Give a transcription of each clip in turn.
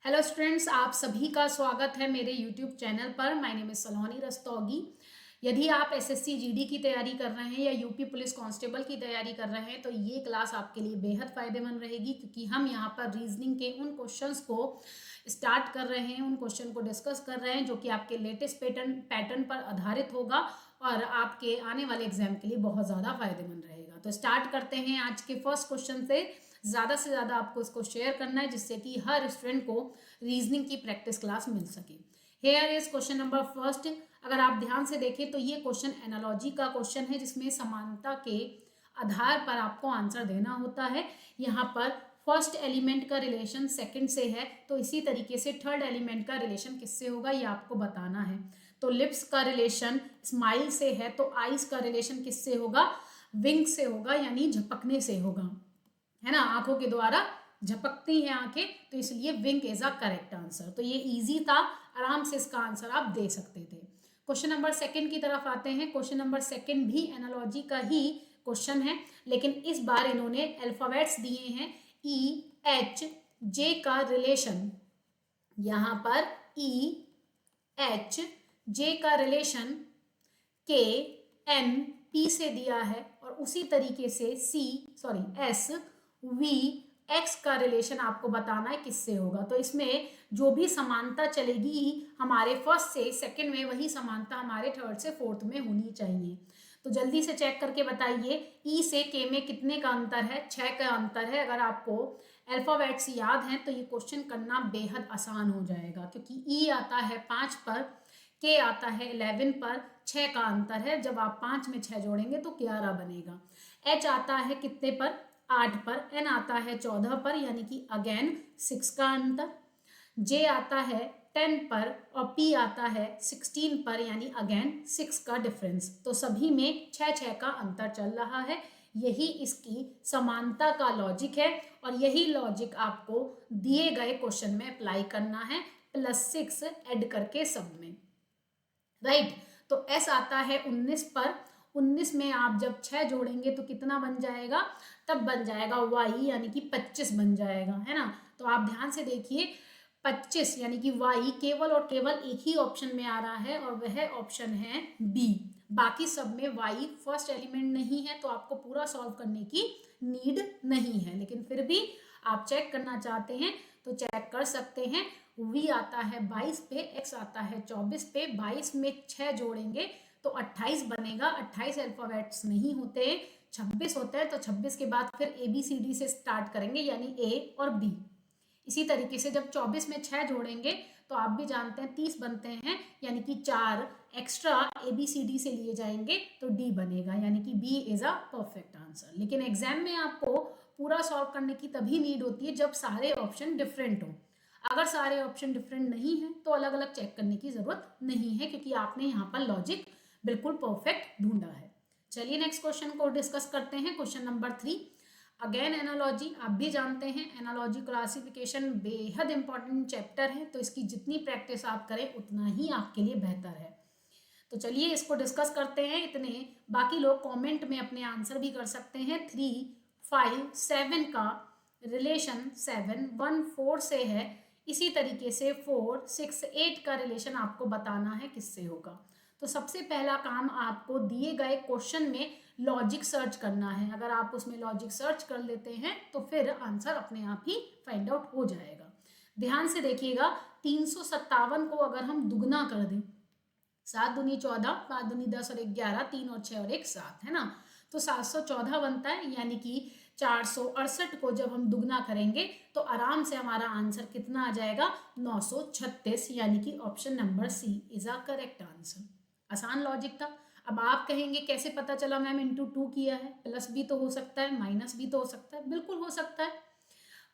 Hello students, आप सभी का स्वागत है मेरे यूट्यूब चैनल पर। माय नेम इज सलोनी रस्तोगी। यदि आप एसएससी जीडी की तैयारी कर रहे हैं या यूपी पुलिस कांस्टेबल की तैयारी कर रहे हैं तो ये क्लास आपके लिए बेहद फायदेमंद रहेगी, क्योंकि हम यहाँ पर रीजनिंग के उन क्वेश्चंस को स्टार्ट कर रहे हैं, उन क्वेश्चन को डिस्कस कर रहे हैं जो कि आपके लेटेस्ट पैटर्न पर आधारित होगा और आपके आने वाले एग्जाम के लिए बहुत ज़्यादा फायदेमंद रहेगा। तो स्टार्ट करते हैं आज के फर्स्ट क्वेश्चन से। ज़्यादा से ज़्यादा आपको इसको शेयर करना है जिससे कि हर स्टूडेंट को रीजनिंग की प्रैक्टिस क्लास मिल सके। Here is question number first. अगर आप ध्यान से देखें तो ये क्वेश्चन एनालॉजी का क्वेश्चन है, जिसमें समानता के आधार पर आपको आंसर देना होता है। यहाँ पर फर्स्ट एलिमेंट का रिलेशन सेकंड से है, तो इसी तरीके से थर्ड एलिमेंट का रिलेशन किससे होगा ये आपको बताना है। तो लिप्स का रिलेशन स्माइल से है, तो आईज का रिलेशन किससे होगा? विंग से होगा, यानी झपकने से होगा, है ना। आंखों के द्वारा झपकती हैं आंखें, तो इसलिए विंक इज अ करेक्ट आंसर। तो ये इजी था, आराम से इसका आंसर आप दे सकते थे। क्वेश्चन नंबर सेकंड की तरफ आते हैं। क्वेश्चन नंबर सेकंड भी एनालॉजी का ही क्वेश्चन है, लेकिन इस बार इन्होंने अल्फाबेट्स दिए हैं। ई एच जे का रिलेशन, यहाँ पर ई एच जे का रिलेशन के एन पी से दिया है, और उसी तरीके से एस वी एक्स का रिलेशन आपको बताना है किससे होगा। तो इसमें जो भी समानता चलेगी हमारे फर्स्ट से सेकंड में, वही समानता हमारे थर्ड से फोर्थ में होनी चाहिए। तो जल्दी से चेक करके बताइए, ई से के में कितने का अंतर है? 6 का अंतर है। अगर आपको अल्फाबेट्स याद हैं तो ये क्वेश्चन करना बेहद आसान हो जाएगा, क्योंकि ई आता है 5 पर, के आता है 11 पर, 6 का अंतर है। जब आप 5 में 6 जोड़ेंगे तो 11 बनेगा। एच आता है कितने पर? 8 पर। एन आता है 14 पर, यानी कि अगेन 6 का अंतर। जे आता है 10 पर और पी आता है 16 पर, यानी अगेन 6 का डिफरेंस। तो सभी में 6 का अंतर चल रहा है। यही इसकी समानता का लॉजिक है, और यही लॉजिक आपको दिए गए क्वेश्चन में अप्लाई करना है, +6 ऐड करके सब में, राइट। तो एस आता है 19 पर। 19 में आप जब 6 जोड़ेंगे तो कितना बन जाएगा? तब बन जाएगा वाई, यानी कि 25 बन जाएगा, है ना। तो आप ध्यान से देखिए, 25 यानी कि वाई केवल और केवल एक ही ऑप्शन में आ रहा है, और वह ऑप्शन है बी। बाकी सब में वाई फर्स्ट एलिमेंट नहीं है, तो आपको पूरा सॉल्व करने की नीड नहीं है। लेकिन फिर भी आप चेक करना चाहते हैं तो चेक कर सकते हैं। वी आता है 22 पे, एक्स आता है 24 पे। 22 में 6 जोड़ेंगे तो 28 बनेगा। 28 अल्फाबेट्स नहीं होते, 26 होते हैं। तो 26 के बाद फिर ABCD से स्टार्ट करेंगे, यानी ए और बी। इसी तरीके से जब 24 में 6 जोड़ेंगे तो आप भी जानते हैं 30 बनते हैं, यानी कि 4 एक्स्ट्रा ABCD से लिए जाएंगे तो डी बनेगा, यानी कि B is a perfect answer. लेकिन एग्जाम में आपको पूरा सॉल्व करने की तभी नीड होती है जब सारे ऑप्शन डिफरेंट हो। अगर सारे ऑप्शन डिफरेंट नहीं है तो अलग अलग चेक करने की जरूरत नहीं है, क्योंकि आपने यहाँ पर लॉजिक बिल्कुल परफेक्ट ढूंढा है। चलिए नेक्स्ट क्वेश्चन को डिस्कस करते हैं। Question number 3, again analogy. आप भी जानते हैं एनालॉजी क्लासिफिकेशन बेहद इंपॉर्टेंट चैप्टर है, तो इसकी जितनी प्रैक्टिस आप करें उतना ही आपके लिए बेहतर है। तो चलिए इसको डिस्कस करते हैं। इतने बाकी लोग कमेंट में अपने आंसर भी कर सकते हैं। 3, 5, 7 का रिलेशन 7, 1, 4 से है। इसी तरीके से 4, 6, 8 का रिलेशन आपको बताना है किससे होगा। तो सबसे पहला काम आपको दिए गए क्वेश्चन में लॉजिक सर्च करना है। अगर आप उसमें लॉजिक सर्च कर लेते हैं तो फिर आंसर अपने आप ही फाइंड आउट हो जाएगा। ध्यान से देखिएगा, 357 को अगर हम दुगना कर दें, 7 दूनी 14, 5 दूनी 10 और 11, 3 और 6 और 1 7, है ना। तो 714 बनता है, यानी कि 468 को जब हम दुगना करेंगे तो आराम से हमारा आंसर कितना आ जाएगा? 936, यानी कि option number C is a correct answer. आसान लॉजिक था। अब आप कहेंगे कैसे पता चला मैम इंटू 2 किया है? प्लस भी तो हो सकता है, माइनस भी तो हो सकता है, बिल्कुल हो सकता है।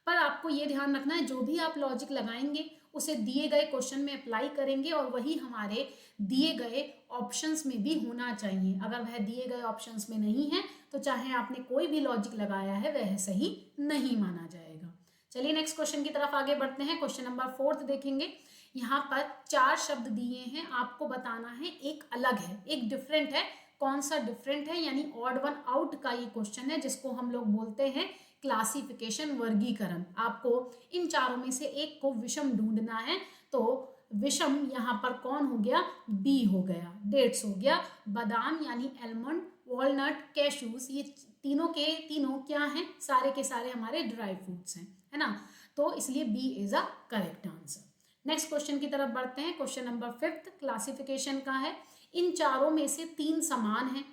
पर आपको ये ध्यान रखना है, जो भी आप लॉजिक लगाएंगे उसे दिए गए क्वेश्चन में अप्लाई करेंगे, और वही हमारे दिए गए ऑप्शंस में भी होना चाहिए। अगर वह दिए गए ऑप्शंस में नहीं है तो चाहे आपने कोई भी लॉजिक लगाया है वह सही नहीं माना जाएगा। चलिए नेक्स्ट क्वेश्चन की तरफ आगे बढ़ते हैं। क्वेश्चन नंबर 4 देखेंगे। यहाँ पर 4 शब्द दिए हैं, आपको बताना है एक अलग है एक डिफरेंट है। कौन सा डिफरेंट है? यानी ऑड वन आउट का ये क्वेश्चन है, जिसको हम लोग बोलते हैं क्लासिफिकेशन, वर्गीकरण। आपको इन चारों में से एक को विषम ढूंढना है, तो विषम यहाँ पर कौन हो गया, बी हो गया। डेट्स हो गया, बादाम यानी एलमंड, वॉलनट, कैशूज, ये तीनों के तीनों क्या हैं, सारे के सारे हमारे ड्राई फ्रूट्स हैं, है ना। तो इसलिए B is a correct answer. Next question की तरफ बढ़ते हैं। क्वेश्चन नंबर 5 क्लासिफिकेशन का है। इन चारों में से 3 समान हैं।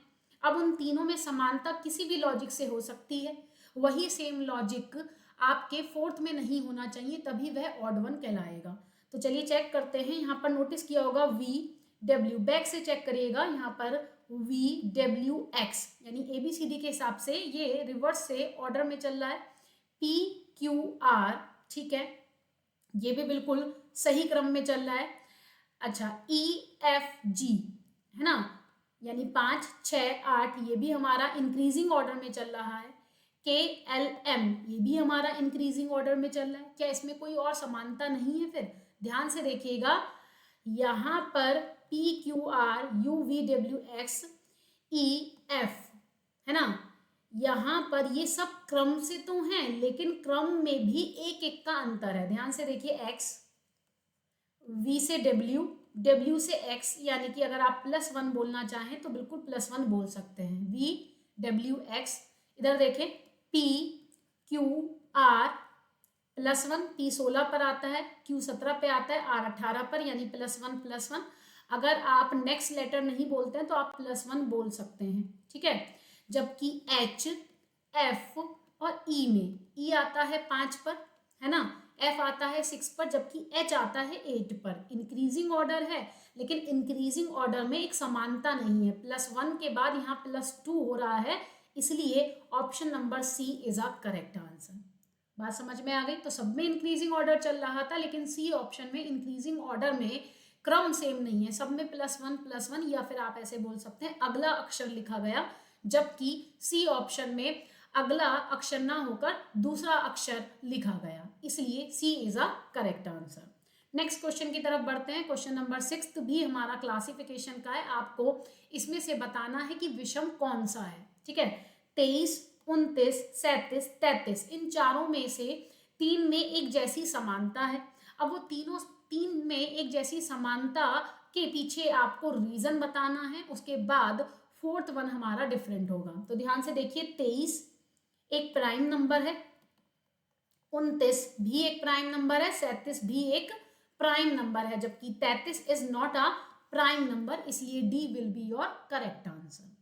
अब उन तीनों में समानता किसी भी लॉजिक से हो सकती है, वही सेम लॉजिक आपके 4th में नहीं होना चाहिए, तभी वह ऑड वन कहलाएगा। तो चलिए चेक करते हैं। यहाँ पर नोटिस किया होगा वी डब्ल्यू, बैक से चेक करिएगा, यहाँ पर वी डब्ल्यू एक्स यानी ABCD के हिसाब से ये रिवर्स से ऑर्डर में चल रहा है। PQR, ठीक है, ये भी बिल्कुल सही क्रम में चल रहा है। अच्छा, EFG है ना, यानी 5, 6, 8, ये भी हमारा इंक्रीजिंग ऑर्डर में चल रहा है। KLM ये भी हमारा इंक्रीजिंग ऑर्डर में चल रहा है। क्या इसमें कोई और समानता नहीं है? फिर ध्यान से देखिएगा, यहाँ पर PQR UVWX EF है ना, यहाँ पर ये सब क्रम से तो हैं, लेकिन क्रम में भी एक एक का अंतर है। ध्यान से देखिए, X, V से W, W से X, यानी कि अगर आप +1 बोलना चाहें तो बिल्कुल +1 बोल सकते हैं। VWX, इधर देखें PQR +1, P 16 पर आता है, Q 17 पे आता है, R 18 पर, यानी +1 अगर आप नेक्स्ट लेटर नहीं बोलते हैं तो आप +1 बोल सकते हैं, ठीक है। जबकि H, F और E में E आता है 5 पर, है ना, F आता है 6 पर, जबकि H आता है 8 पर। इंक्रीजिंग ऑर्डर है, लेकिन इंक्रीजिंग ऑर्डर में एक समानता नहीं है। +1 के बाद यहाँ +2 हो रहा है, इसलिए option number C is a correct answer. बात समझ में आ गई? तो सब में इंक्रीजिंग ऑर्डर चल रहा था, लेकिन C ऑप्शन में इंक्रीजिंग ऑर्डर में क्रम सेम नहीं है, सब में +1 या फिर आप ऐसे बोल सकते हैं अगला अक्षर लिखा गया, जबकि C ऑप्शन में अगला अक्षर ना होकर दूसरा अक्षर लिखा गया, इसलिए C is a correct answer. Next question की तरफ बढ़ते हैं। क्वेश्चन नंबर 6 भी हमारा क्लासिफिकेशन का है। आपको इसमें से बताना है कि विषम कौन सा है, ठीक है। 23, 29, 37, 33, इन चारों में से 3 में एक जैसी समानता है। अब वो तीन में एक जैसी समानता के पीछे आपको रीजन बताना है, उसके बाद 4th वन हमारा डिफरेंट होगा। तो ध्यान से देखिए, 23 एक प्राइम नंबर है, 29 भी एक प्राइम नंबर है, 37 भी एक प्राइम नंबर है, जबकि 33 is not a prime number, इसलिए D will be your correct answer,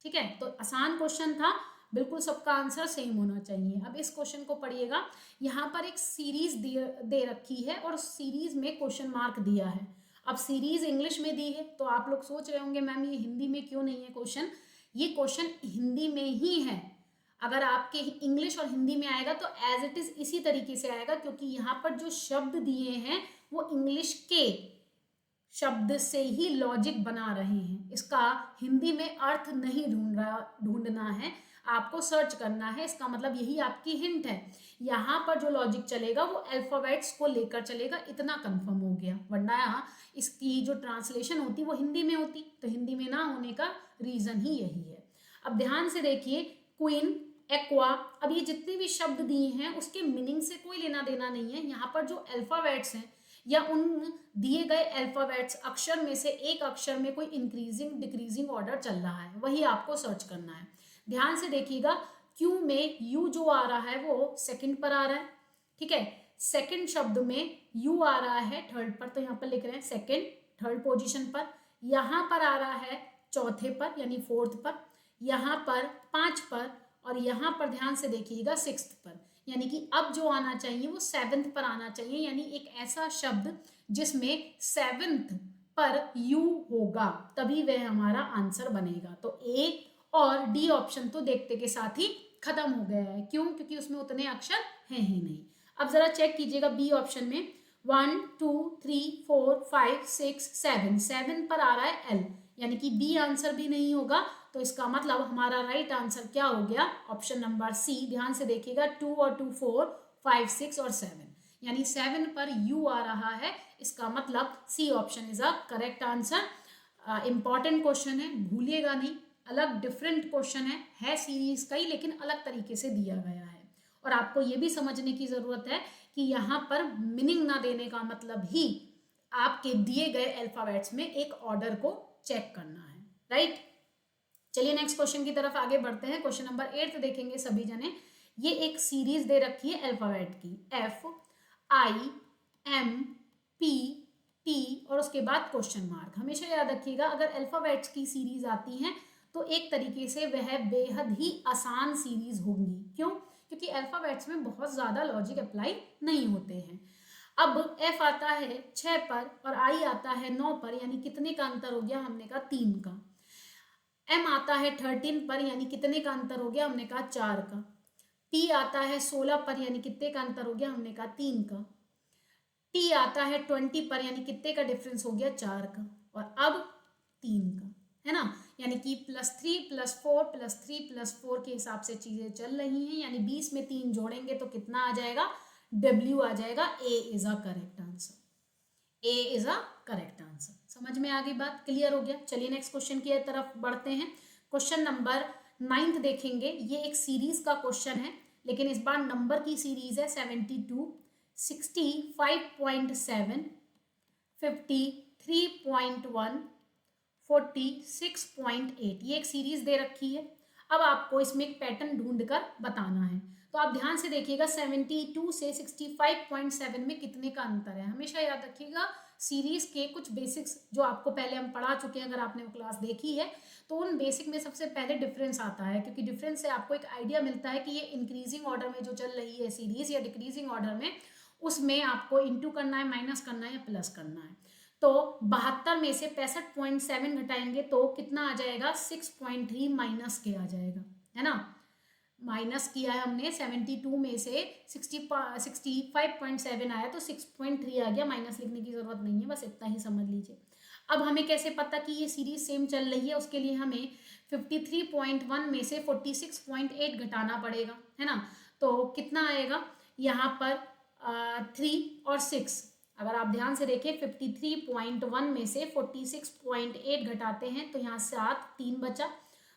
ठीक है। तो आसान क्वेश्चन था, बिल्कुल सबका आंसर सेम होना चाहिए। अब इस क्वेश्चन को पढ़िएगा, यहाँ पर एक सीरीज दे रखी है और सीरीज में क्वेश्चन मार्क दिया है। अब सीरीज इंग्लिश में दी है, तो आप लोग सोच रहे होंगे मैम ये हिंदी में क्यों नहीं है क्वेश्चन। ये क्वेश्चन हिंदी में ही है। अगर आपके इंग्लिश और हिंदी में आएगा तो एज इट इज इसी तरीके से आएगा, क्योंकि यहाँ पर जो शब्द दिए हैं वो इंग्लिश के शब्द से ही लॉजिक बना रहे हैं। इसका हिंदी में अर्थ नहीं ढूंढना है, आपको सर्च करना है। इसका मतलब यही आपकी हिंट है। यहाँ पर जो लॉजिक चलेगा वो अल्फाबेट्स को लेकर चलेगा, इतना कंफर्म हो गया। वरना इसकी जो ट्रांसलेशन होती वो हिंदी में होती, तो हिंदी में ना होने का रीजन ही यही है। अब ध्यान से देखिए, क्वीन, एक्वा, अब ये जितने भी शब्द दिए हैं उसके मीनिंग से कोई लेना देना नहीं है। यहाँ पर जो अल्फाबेट्स हैं या उन दिए गए अल्फाबेट्स अक्षर में से एक अक्षर में कोई इंक्रीजिंग डिक्रीजिंग ऑर्डर चल रहा है, वही आपको सर्च करना है। ध्यान से देखिएगा, क्यू में यू जो आ रहा है वो सेकंड पर आ रहा है, ठीक है। सेकंड शब्द में यू आ रहा है थर्ड पर, तो यहाँ पर लिख रहे हैं सेकंड, थर्ड पोजीशन पर। यहाँ पर आ रहा है चौथे पर यानी 4th पर, यहाँ पर 5 पर, और यहाँ पर ध्यान से देखिएगा 6th पर। यानी कि अब जो आना चाहिए वो 7th पर आना चाहिए, यानी एक ऐसा शब्द जिसमें 7th पर यू होगा, तभी वह हमारा आंसर बनेगा। तो ए और डी ऑप्शन तो देखते के साथ ही खत्म हो गया है। क्यों? क्योंकि उसमें उतने अक्षर हैं ही नहीं। अब जरा चेक कीजिएगा बी ऑप्शन में 1 2 3 4 5 6 7, 7 पर आ रहा है एल, यानी कि बी आंसर भी नहीं होगा। तो इसका मतलब हमारा राइट आंसर क्या हो गया? Option number C. ध्यान से देखिएगा, 2 और 2 4, 5 6 और 7, यानी 7 पर यू आ रहा है। इसका मतलब C option is a correct answer. Important question है, भूलिएगा नहीं। अलग डिफरेंट क्वेश्चन है सीरीज का ही, लेकिन अलग तरीके से दिया गया है। और आपको ये भी समझने की ज़रूरत है कि यहाँ पर मीनिंग ना देने का मतलब ही आपके दिए गए अल्फाबेट्स में एक ऑर्डर को चेक करना है, राइट। चलिए नेक्स्ट क्वेश्चन की तरफ आगे बढ़ते हैं। क्वेश्चन नंबर 8 देखेंगे सभी जने। ये एक सीरीज दे रखी है अल्फाबेट की, FIMPT और उसके बाद क्वेश्चन मार्क। हमेशा याद रखिएगा अगर अल्फाबेट्स की सीरीज आती हैं तो एक तरीके से वह बेहद ही आसान सीरीज होंगी। क्यों? क्योंकि अल्फाबेट्स में बहुत ज़्यादा लॉजिक अप्लाई नहीं होते हैं। अब F आता है 6 पर और I आता है 9 पर, यानी कितने का अंतर हो गया? हमने कहा 3 का। M आता है 13 पर, यानी कितने का अंतर हो गया? हमने कहा 4 का। T आता है 16 पर, यानी कितने का अंतर हो गया? हमने कहा 3 का। T आता है 20 पर, यानी कितने का डिफरेंस हो गया? 4 का। और अब 3 का, है ना। यानी कि +3 +4 +3 +4 के हिसाब से चीजें चल रही हैं। यानी 20 में 3 जोड़ेंगे तो कितना आ जाएगा? W आ जाएगा। A is a correct answer. A is a correct answer. समझ में आ गई बात? क्लियर हो गया? चलिए नेक्स्ट क्वेश्चन की तरफ बढ़ते हैं। क्वेश्चन नंबर 9 देखेंगे। ये एक सीरीज का क्वेश्चन है, लेकिन इस बार नंबर की सीरीज है 72, 65.7, 53.1, 46.8। ये एक सीरीज दे रखी है। अब आपको इसमें एक पैटर्न ढूंढकर बताना है। तो आप ध्यान से देखिएगा 72 से 65.7 में कितने का अंतर है। हमेशा याद रखिएगा सीरीज के कुछ बेसिक्स जो आपको पहले हम पढ़ा चुके हैं, अगर आपने वो क्लास देखी है तो उन बेसिक में सबसे पहले डिफरेंस आता है, क्योंकि डिफरेंस से आपको एक आइडिया मिलता है कि ये इंक्रीजिंग ऑर्डर में जो चल रही है सीरीज या डिक्रीजिंग ऑर्डर में, उसमें आपको इंटू करना है, माइनस करना है या प्लस करना है। तो 72 में से 65.7 घटाएंगे तो कितना आ जाएगा? 6.3 माइनस के आ जाएगा, है ना। माइनस किया है हमने 72 में से 65.7 आया तो 6.3 आ गया। माइनस लिखने की जरूरत नहीं है, बस इतना ही समझ लीजिए। अब हमें कैसे पता कि ये सीरीज सेम चल रही है? उसके लिए हमें 53.1 में से 46.8 घटाना पड़ेगा, है ना। तो कितना आएगा यहाँ पर? 3 और 6। अगर आप ध्यान से देखें 53.1 में से 46.8 घटाते हैं तो यहाँ 7, 3 बचा,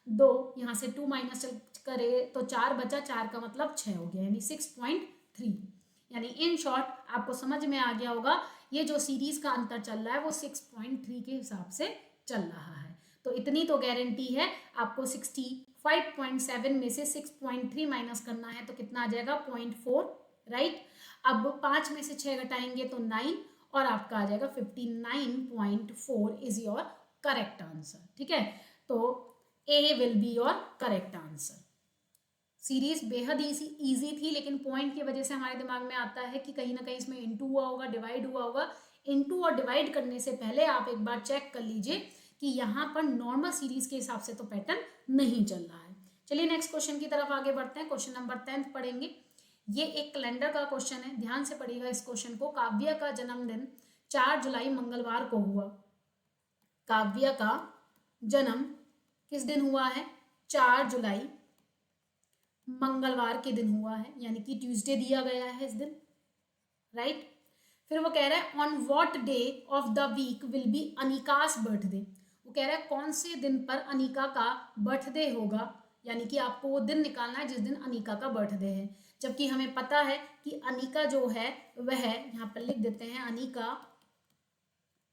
2 यहाँ से 2 माइनस करे तो 4 बचा, 4 का मतलब 6 हो गया, यानी 6.3। यानी इन शॉर्ट आपको समझ में आ गया होगा ये जो सीरीज का अंतर चल रहा है वो 6.3 के हिसाब से चल रहा है। तो इतनी तो गारंटी है, आपको 65.7 में से 6.3 माइनस करना है तो कितना आ जाएगा? 0.4, राइट। अब 5 में से 6 घटाएंगे तो 9 और आपका आ जाएगा 59.4 इज योर करेक्ट आंसर। ठीक है, तो A will be your correct answer. Series बेहद इजी थी, लेकिन पॉइंट की वजह से हमारे दिमाग में आता है कि कहीं ना कहीं इसमें इंटू हुआ होगा, डिवाइड हुआ होगा। इंटू और डिवाइड करने से पहले आप एक बार चेक कर लीजिए कि यहाँ पर नॉर्मल सीरीज के हिसाब से तो पैटर्न नहीं चल रहा है। चलिए नेक्स्ट क्वेश्चन की तरफ आगे बढ़ते हैं। क्वेश्चन नंबर 10 पढ़ेंगे। ये एक कैलेंडर का क्वेश्चन है, ध्यान से पढ़िएगा इस क्वेश्चन को। काव्या का जन्मदिन 4 जुलाई मंगलवार को हुआ। काव्या का जन्म किस दिन हुआ है? 4 जुलाई मंगलवार के दिन हुआ है, यानी कि ट्यूसडे दिया गया है इस दिन, राइट। फिर वो कह रहा है on what day of the week will be Anika's birthday. वो कह रहा है कौन से दिन पर अनिका का बर्थडे होगा, यानी कि आपको वो दिन निकालना है जिस दिन अनिका का बर्थडे है। जबकि हमें पता है कि अनिका जो है वह, यहाँ पर लिख देते हैं, अनिका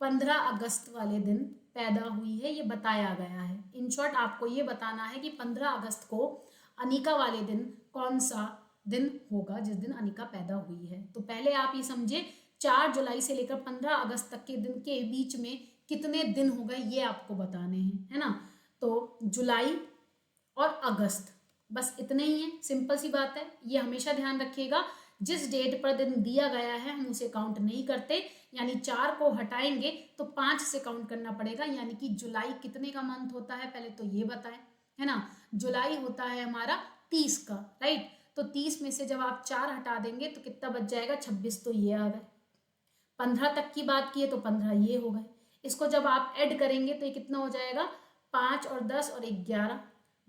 15 अगस्त वाले दिन पैदा हुई है, ये बताया गया है। इन शॉर्ट आपको ये बताना है कि 15 अगस्त को अनिका वाले दिन कौन सा दिन होगा जिस दिन अनिका पैदा हुई है। तो पहले आप ये समझे 4 जुलाई से लेकर 15 अगस्त तक के दिन के बीच में कितने दिन हो गए ये आपको बताने हैं, है ना। तो जुलाई और अगस्त, बस इतने ही है, सिंपल सी बात है। ये हमेशा ध्यान रखिएगा, जिस डेट पर दिन दिया गया है हम उसे काउंट नहीं करते, यानी 4 को हटाएंगे तो 5 से काउंट करना पड़ेगा। यानी कि जुलाई कितने का मंथ होता है पहले तो ये बताएं, है ना। जुलाई होता है हमारा 30 का, राइट। तो 30 में से जब आप 4 हटा देंगे तो कितना बच जाएगा? 26। तो ये आ गए। 15 तक की बात की है तो 15 ये हो गए। इसको जब आप ऐड करेंगे तो ये कितना हो जाएगा? 5 और 10 और 11,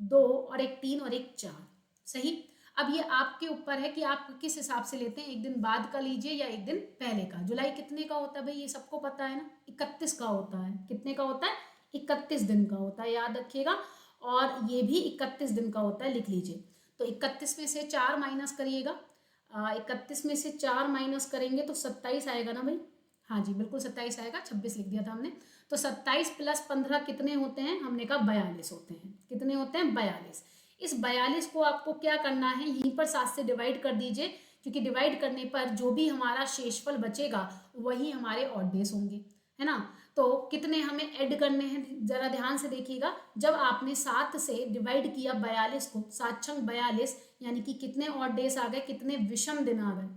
2 और 1 3 और 1 4, सही। अब ये आपके ऊपर है कि आप किस हिसाब से लेते हैं, एक दिन बाद का लीजिए या एक दिन पहले का। जुलाई कितने का होता है भाई? ये सबको पता है ना, 31 का होता है। कितने का होता है? 31 दिन का होता है, याद रखिएगा। और ये भी 31 दिन का होता है, लिख लीजिए। तो 31 में से 4 माइनस करिएगा, 31 में से 4 माइनस करेंगे तो 27 आएगा ना भाई। हाँ जी बिल्कुल 27 आएगा, 26 लिख दिया था हमने। तो 27 प्लस 15 कितने होते हैं, हमने कहा 42 होते हैं। कितने होते हैं, 42। इस 42 को आपको क्या करना है, यहीं पर 7 से डिवाइड कर दीजिए, क्योंकि डिवाइड करने पर जो भी हमारा शेषफल बचेगा वही हमारे ऑड डेज होंगे, है ना। तो कितने हमें ऐड करने हैं, जरा ध्यान से देखिएगा। जब आपने 7 से डिवाइड किया 42 को, 7 छंग 42, यानी कि कितने ऑड डेज आ गए, कितने विषम दिन आ गए,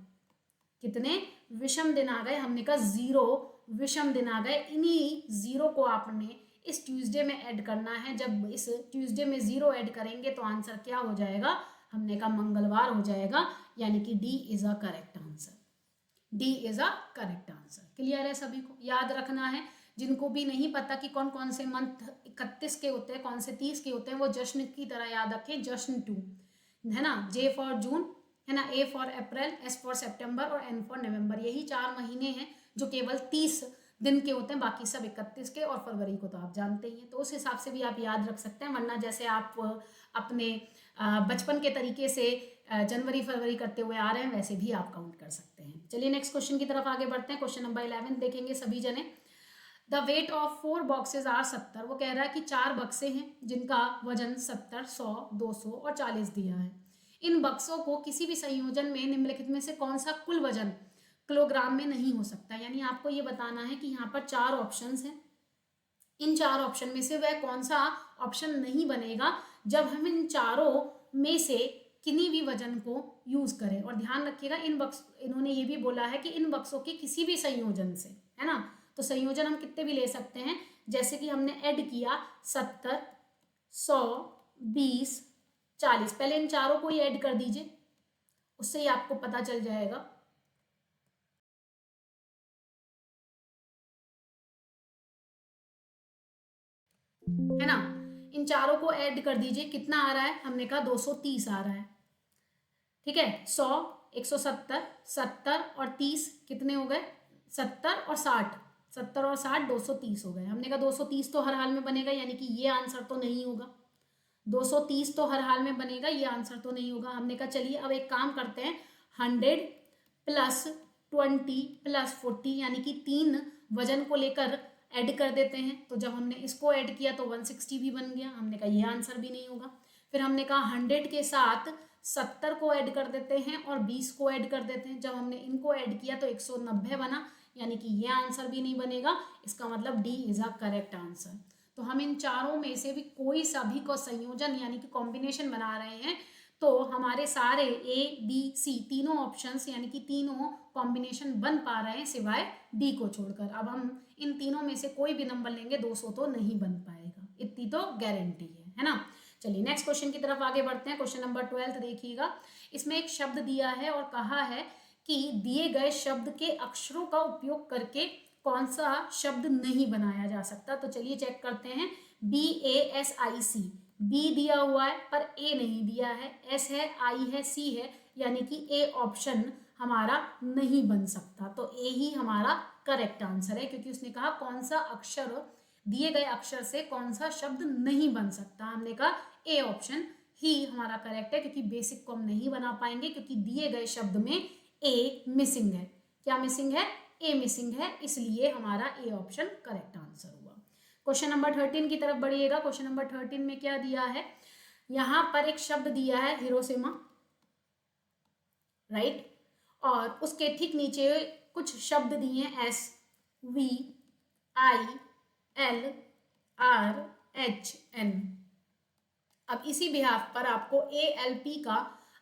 कितने विषम दिन आ गए, हमने कहा 0 विषम दिन आ गए। इन्हीं 0 को आपने इस ट्यूसडे में ऐड करना है। जब इस ट्यूसडे में 0 ऐड करेंगे तो आंसर क्या हो जाएगा, हमने कहा मंगलवार हो जाएगा, यानी कि D is a correct answer. D is a correct answer. Clear है, सभी को याद रखना है। जिनको भी नहीं पता कि कौन कौन से मंथ 31 के होते हैं, कौन से 30 के होते हैं, वो जश्न की तरह याद रखें, जश्न 2, है ना। जे फॉर जून, है ना, A for April, S for September और एन फॉर नवंबर। यही 4 महीने हैं जो केवल 30 दिन के होते हैं, बाकी सब 31 के, और फरवरी को तो आप जानते ही हैं। तो उस हिसाब से भी आप याद रख सकते हैं, वरना जैसे आप अपने बचपन के तरीके से जनवरी फरवरी करते हुए आ रहे हैं, वैसे भी आप काउंट कर सकते हैं। चलिए नेक्स्ट क्वेश्चन की तरफ आगे बढ़ते हैं। क्वेश्चन नंबर 11 देखेंगे सभी जने। The weight of 4 boxes are 70। वो कह रहा है कि 4 बक्से हैं जिनका वजन 70, 100, 200 और 40 दिया है। इन बक्सों को किसी भी संयोजन में निम्नलिखित में से कौन सा कुल वजन किलोग्राम में नहीं हो सकता। यानी आपको ये बताना है कि यहाँ पर 4 ऑप्शंस हैं, इन 4 ऑप्शन में से वह कौन सा ऑप्शन नहीं बनेगा जब हम इन चारों में से किन्हीं भी वजन को यूज करें। और ध्यान रखिएगा, इन्होंने ये भी बोला है कि इन बक्सों के किसी भी संयोजन से, है ना। तो संयोजन हम कितने भी ले सकते हैं, जैसे कि हमने ऐड किया 70, 100, 20, 40। पहले इन चारों को ही ऐड कर दीजिए, उससे ही आपको पता चल जाएगा। है ना, इन चारों को ऐड कर दीजिए, कितना आ रहा है, हमने कहा 230 आ रहा है। ठीक है, 100, 170, 70 और 30 कितने हो गए, 70 और 60, 70 और 60 230 हो गए। हमने कहा 230 तो हर हाल में बनेगा, यानी कि ये आंसर तो नहीं होगा। 230 तो हर हाल में बनेगा, ये आंसर तो नहीं होगा। हमने कहा चलिए अब एक काम करते हैं, 100 प्लस 20 प्लस 40, यानी कि 3 वजन को लेकर ऐड कर देते हैं। तो जब हमने इसको ऐड किया तो 160 भी बन गया। हमने कहा ये आंसर भी नहीं होगा। फिर हमने कहा 100 के साथ 70 को ऐड कर देते हैं और 20 को ऐड कर देते हैं। जब हमने इनको ऐड किया तो 190 बना, यानी कि ये आंसर भी नहीं बनेगा। इसका मतलब D is a correct answer. तो हम इन चारों में से भी कोई सा भी को संयोजन यानी कि कॉम्बिनेशन बना रहे हैं, तो हमारे सारे ए बी सी तीनों ऑप्शंस यानी कि तीनों कॉम्बिनेशन बन पा रहे हैं सिवाय डी को छोड़कर। अब हम इन तीनों में से कोई भी नंबर लेंगे 200 तो नहीं बन पाएगा, इतनी तो गारंटी है ना। चलिए नेक्स्ट क्वेश्चन की तरफ आगे बढ़ते हैं। क्वेश्चन नंबर 12 देखिएगा। इसमें एक शब्द दिया है और कहा है कि दिए गए शब्द के अक्षरों का उपयोग करके कौन सा शब्द नहीं बनाया जा सकता। तो चलिए चेक करते हैं। BASIC, बी दिया हुआ है पर ए नहीं दिया है, एस है, आई है, सी है, यानी कि ए ऑप्शन हमारा नहीं बन सकता। तो ए ही हमारा करेक्ट आंसर है, क्योंकि उसने कहा कौन सा अक्षर, दिए गए अक्षर से कौन सा शब्द नहीं बन सकता। हमने कहा ए ऑप्शन ही हमारा करेक्ट है, क्योंकि बेसिक को हम नहीं बना पाएंगे, क्योंकि दिए गए शब्द में ए मिसिंग है। क्या मिसिंग है, ए मिसिंग है, इसलिए हमारा ए ऑप्शन करेक्ट आंसर हुआ। क्वेश्चन नंबर 13 की तरफ बढ़िएगा। क्वेश्चन नंबर 13 में क्या दिया है, यहां पर एक शब्द दिया है हिरोशिमा, राइट, और उसके ठीक नीचे कुछ शब्द दिए हैं SVILRHN। अब इसी बिहाफ पर आपको ALP का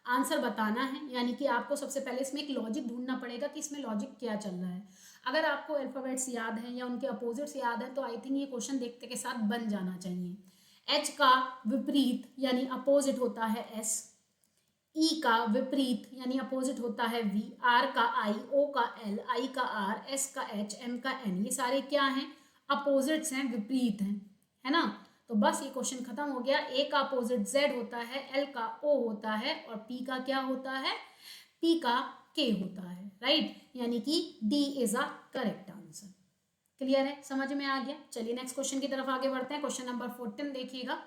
आंसर बताना है, यानी कि आपको सबसे पहले इसमें एक लॉजिक ढूंढना पड़ेगा कि इसमें लॉजिक क्या चल रहा है। अगर आपको अल्फाबेट्स याद हैं या उनके अपोजिट्स याद हैं तो आई थिंक ये क्वेश्चन देखते के साथ बन जाना चाहिए। H का विपरीत यानी अपोजिट होता है S, E का विपरीत यानी अपोजिट होता है V, R का I, O का L, I का R, S का H, M का N। ये सारे क्या हैं, अपोजिट्स हैं, विपरीत हैं, है ना। तो बस ये क्वेश्चन खत्म हो गया। A का अपोजिट Z होता है, L का O होता है और P का क्या होता है, P का K होता है, राइट, यानी कि D is a correct answer. Clear है, समझ में आ गया। चलिए नेक्स्ट क्वेश्चन की तरफ आगे बढ़ते हैं। क्वेश्चन नंबर 14 देखिएगा।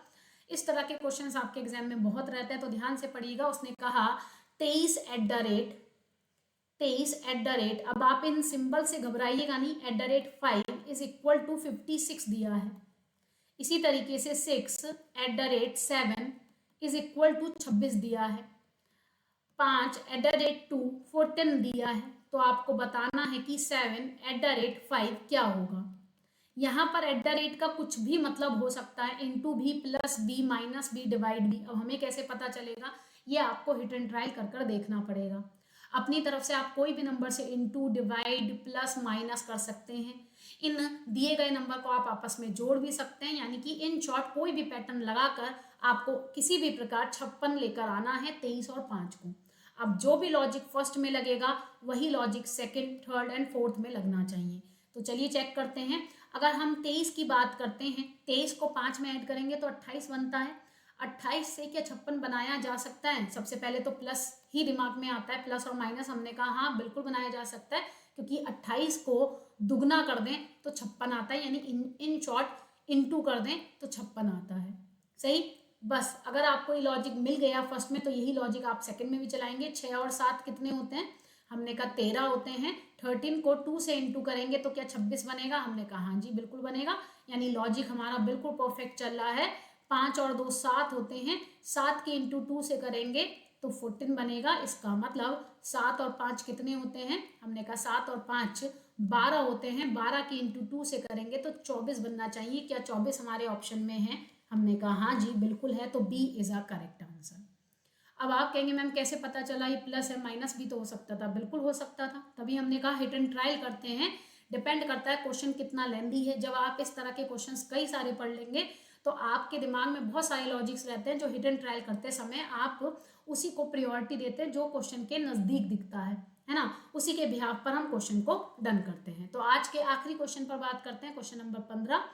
इस तरह के क्वेश्चंस आपके एग्जाम में बहुत रहते हैं, तो ध्यान से पढ़िएगा। उसने कहा 23 @ अब आप इन सिंबल से घबराइएगा नहीं, @5 इज इक्वल टू 56 दिया है। इसी तरीके से 6 @ 7 इज इक्वल टू 26 दिया है। 5 @ 2 14 दिया है। तो आपको बताना है कि 7 @ 5 क्या होगा। यहाँ पर @ का कुछ भी मतलब हो सकता है, into B, plus B, minus B, divide B. अब हमें कैसे पता चलेगा, ये आपको हिट एंड ट्रायल कर कर देखना पड़ेगा। अपनी तरफ से आप कोई भी नंबर से इंटू, डिवाइड, प्लस, माइनस कर सकते हैं। इन दिए गए नंबर को आप आपस में जोड़ भी सकते हैं, यानी कि इन शॉर्ट कोई भी पैटर्न लगाकर आपको किसी भी प्रकार 56 लेकर आना है 23 और 5 को। अब जो भी लॉजिक फर्स्ट में लगेगा वही logic second, third and fourth में लगना चाहिए। तो चलिए चेक करते हैं। अगर हम 23 की बात करते हैं, 23 को 5 में ऐड करेंगे तो 28 बनता है। 28 से क्या 56 बनाया जा सकता है? सबसे पहले तो प्लस ही दिमाग में आता है, प्लस और माइनस। हमने कहा हाँ बिल्कुल बनाया जा सकता है, क्योंकि 28 को दुगना कर दें तो 56 आता है, यानी इन शॉर्ट इनटू कर दें तो 56 आता है। सही। बस अगर आपको ये लॉजिक मिल गया फर्स्ट में, तो यही लॉजिक आप सेकंड में भी चलाएंगे। 6 और 7 कितने होते हैं? हमने कहा 13 होते हैं। 13 को 2 से इंटू करेंगे तो क्या 26 बनेगा? हमने कहा हाँ जी बिल्कुल बनेगा, यानी लॉजिक हमारा बिल्कुल परफेक्ट चल रहा है। 5 और 2 7 होते हैं, 7 के इंटू 2 से करेंगे तो 14 बनेगा। इसका मतलब 7 और 5 कितने होते हैं? हमने कहा 7 और 5 12 होते हैं। 12 के इंटू 2 से करेंगे तो 24 बनना चाहिए। क्या 24 हमारे ऑप्शन में है? हमने कहा हाँ जी बिल्कुल है, तो B is a correct answer. अब आप कहेंगे मैम कैसे पता चला, ये प्लस है, माइनस भी तो हो सकता था। बिल्कुल हो सकता था, तभी हमने कहा हिट एंड ट्रायल करते हैं। डिपेंड करता है क्वेश्चन कितना लेंदी है। जब आप इस तरह के क्वेश्चंस कई सारे पढ़ लेंगे तो आपके दिमाग में बहुत सारे लॉजिक्स रहते हैं, जो हिट एंड ट्रायल करते समय आप उसी को प्रायोरिटी देते हैं जो क्वेश्चन के नज़दीक दिखता है ना, उसी के बिहाफ पर हम क्वेश्चन को डन करते हैं। तो आज के आखिरी क्वेश्चन पर बात करते हैं, क्वेश्चन नंबर 15।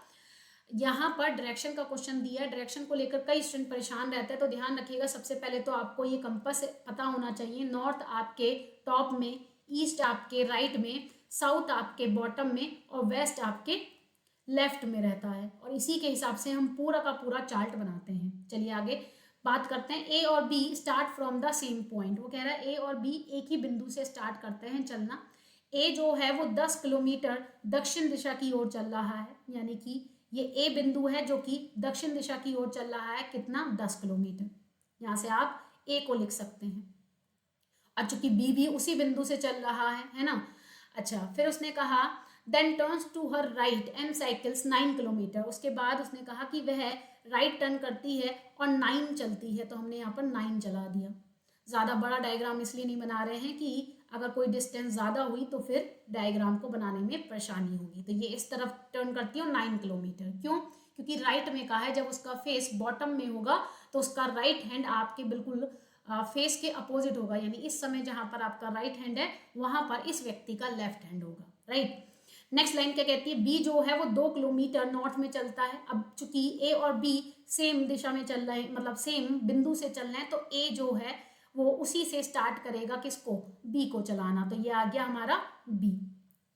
यहाँ पर डायरेक्शन का क्वेश्चन दिया है। डायरेक्शन को लेकर कई स्टूडेंट परेशान रहते हैं, तो ध्यान रखिएगा। सबसे पहले तो आपको ये कंपास पता होना चाहिए। नॉर्थ आपके टॉप में, ईस्ट आपके राइट में, साउथ आपके बॉटम में और वेस्ट आपके लेफ्ट में रहता है, और इसी के हिसाब से हम पूरा का पूरा चार्ट बनाते हैं। चलिए आगे बात करते हैं। ए और B start from the same point. वो कह रहा है ए और बी एक ही बिंदु से स्टार्ट करते हैं चलना। ए जो है वो 10 किलोमीटर दक्षिण दिशा की ओर चल रहा है, यानी कि ये ए बिंदु है जो कि दक्षिण दिशा की ओर चल रहा है। कितना? 10 किलोमीटर। यहाँ से आप ए को लिख सकते हैं, और चूंकि बी भी उसी बिंदु से चल रहा है ना। अच्छा, फिर उसने कहा then turns to her right and cycles 9 kilometre. उसके बाद उसने कहा कि वह राइट टर्न करती है और 9 चलती है, तो हमने यहाँ पर 9 चला दिया। ज़्यादा बड़ा डायग्राम इसलिए नहीं बना रहे हैं कि अगर कोई डिस्टेंस ज़्यादा हुई तो फिर डायग्राम को बनाने में परेशानी होगी। तो ये इस तरफ टर्न करती है 9 किलोमीटर। क्यों? क्योंकि राइट में कहा है, जब उसका फेस बॉटम में होगा तो उसका राइट हैंड आपके बिल्कुल फेस के अपोजिट होगा, यानी इस समय जहाँ पर आपका राइट हैंड है वहाँ पर इस व्यक्ति का लेफ्ट हैंड होगा। राइट। नेक्स्ट लाइन क्या कहती है? बी जो है वो 2 किलोमीटर नॉर्थ में चलता है। अब चूंकि ए और बी सेम दिशा में चल रहे हैं, मतलब सेम बिंदु से चल रहे हैं, तो ए जो है वो उसी से स्टार्ट करेगा, किसको? बी को चलाना। तो ये आ गया हमारा बी।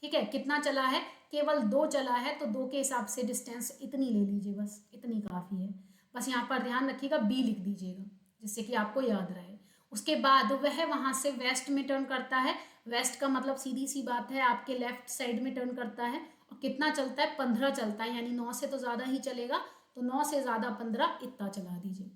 ठीक है, कितना चला है? केवल 2 चला है, तो 2 के हिसाब से डिस्टेंस इतनी ले लीजिए, बस इतनी काफ़ी है। बस यहाँ पर ध्यान रखिएगा, बी लिख दीजिएगा जिससे कि आपको याद रहे। उसके बाद वह वहाँ से वेस्ट में टर्न करता है। वेस्ट का मतलब सीधी सी बात है आपके लेफ्ट साइड में टर्न करता है। और कितना चलता है? 15 चलता है, यानी 9 से तो ज़्यादा ही चलेगा, तो 9 से ज़्यादा 15 इतना चला दीजिए।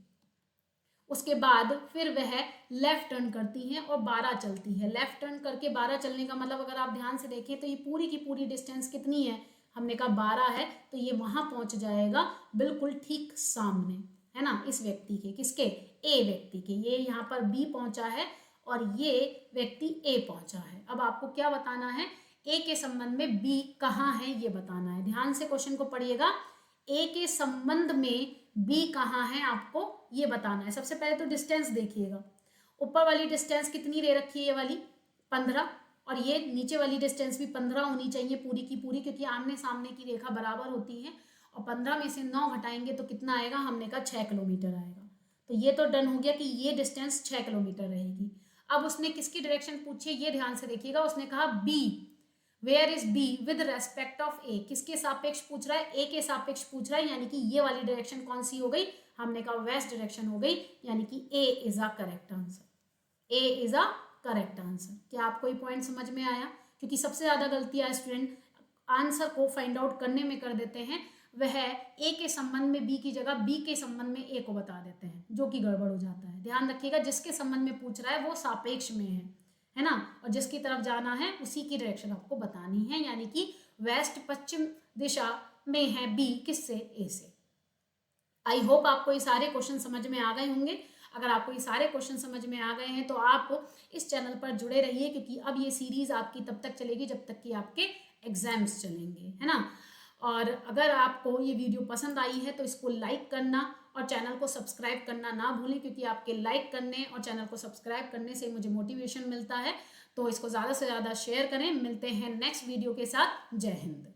उसके बाद फिर वह लेफ्ट टर्न करती हैं और 12 चलती है। लेफ्ट टर्न करके 12 चलने का मतलब अगर आप ध्यान से देखें तो ये पूरी की पूरी डिस्टेंस कितनी है? हमने कहा 12 है, तो ये वहाँ पहुँच जाएगा बिल्कुल ठीक सामने, है ना, इस व्यक्ति के। किसके? ए व्यक्ति के। ये यहाँ पर बी पहुँचा है और ये व्यक्ति ए पहुँचा है। अब आपको क्या बताना है? ए के संबंध में बी कहाँ है ये बताना है। ध्यान से क्वेश्चन को पढ़िएगा। ए के संबंध में बी कहाँ है आपको ये बताना है। सबसे पहले तो डिस्टेंस देखिएगा। ऊपर वाली डिस्टेंस कितनी दे रखी है? ये वाली 15, और ये नीचे वाली डिस्टेंस भी 15 होनी चाहिए पूरी की पूरी, क्योंकि आमने सामने की रेखा बराबर होती है। और 15 में से 9 घटाएंगे तो कितना आएगा? हमने कहा 6 किलोमीटर आएगा। तो ये तो डन हो गया कि ये डिस्टेंस 6 किलोमीटर रहेगी। अब उसने किसकी डायरेक्शन पूछी? ये ध्यान से देखिएगा। उसने कहा B, where is B with respect of A, किसके सापेक्ष पूछ रहा है, ए के सापेक्ष पूछ रहा है, यानी कि ये वाली डायरेक्शन कौन सी हो गई, हमने कहा वेस्ट डायरेक्शन हो गई, यानी कि A is a correct answer, A is a correct answer. क्या आपको ये पॉइंट समझ में आया? क्योंकि सबसे ज्यादा गलतियां स्टूडेंट आंसर को फाइंड आउट करने में कर देते हैं, वह ए के संबंध में बी की जगह बी के संबंध में ए को बता देते हैं, जो कि गड़बड़ हो जाता है। ध्यान रखिएगा, जिसके संबंध में पूछ रहा है वो सापेक्ष में है ना, और जिसकी तरफ जाना है उसी की डायरेक्शन आपको बतानी है, यानी कि वेस्ट पश्चिम दिशा में है बी, किससे, ए से। आई होप आपको ये सारे क्वेश्चन समझ में आ गए होंगे। अगर आपको ये सारे क्वेश्चन समझ में आ गए हैं तो आप इस चैनल पर जुड़े रहिए, क्योंकि अब ये सीरीज आपकी तब तक चलेगी जब तक कि आपके एग्जाम्स चलेंगे, है ना। और अगर आपको ये वीडियो पसंद आई है तो इसको लाइक करना और चैनल को सब्सक्राइब करना ना भूलें, क्योंकि आपके लाइक करने और चैनल को सब्सक्राइब करने से मुझे मोटिवेशन मिलता है। तो इसको ज़्यादा से ज़्यादा शेयर करें। मिलते हैं नेक्स्ट वीडियो के साथ। जय हिंद।